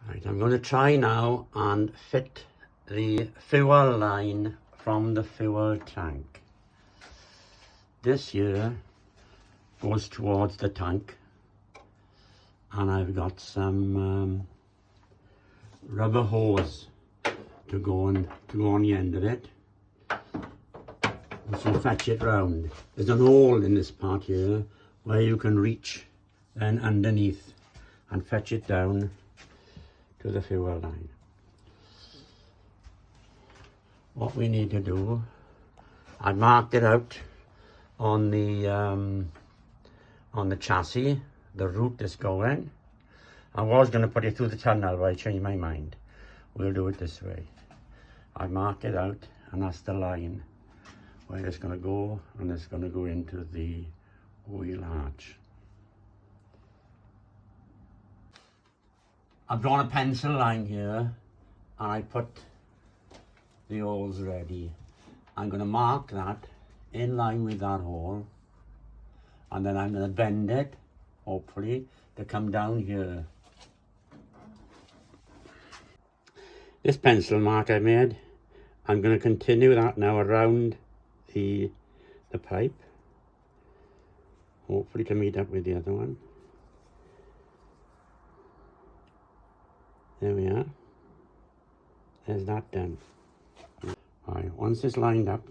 Right, I'm going to try now and fit the fuel line from the fuel tank. This here goes towards the tank, and I've got some rubber hose to go on the end of it, so fetch it round. There's an hole in this part here where you can reach then underneath and fetch it down to the fuel line. What we need to do, I marked it out on the chassis, the route it's going. I was going to put it through the tunnel, but I changed my mind. We'll do it this way. I mark it out, and that's the line where it's going to go, and it's going to go into the wheel arch. I've drawn a pencil line here, and I put the holes ready. I'm going to mark that in line with that hole, and then I'm going to bend it, hopefully, to come down here. This pencil mark I made, I'm going to continue that now around the pipe, hopefully to meet up with the other one. There we are. There's that done. Alright, once it's lined up,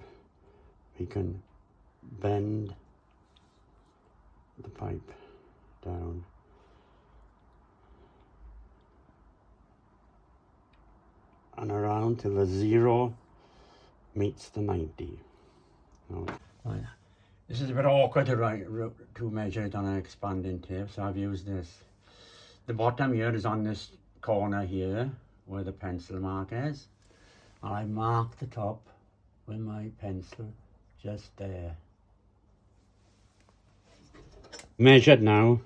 we can bend the pipe down. And around till the 0 meets the 90. Right. This is a bit awkward to measure it on an expanding tape, so I've used this. The bottom here is on this corner here where the pencil mark is, and I mark the top with my pencil just there. Measured now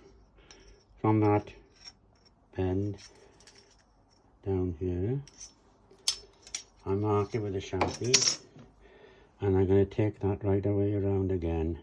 from that bend down here. I mark it with a Sharpie, and I'm going to take that right away around again.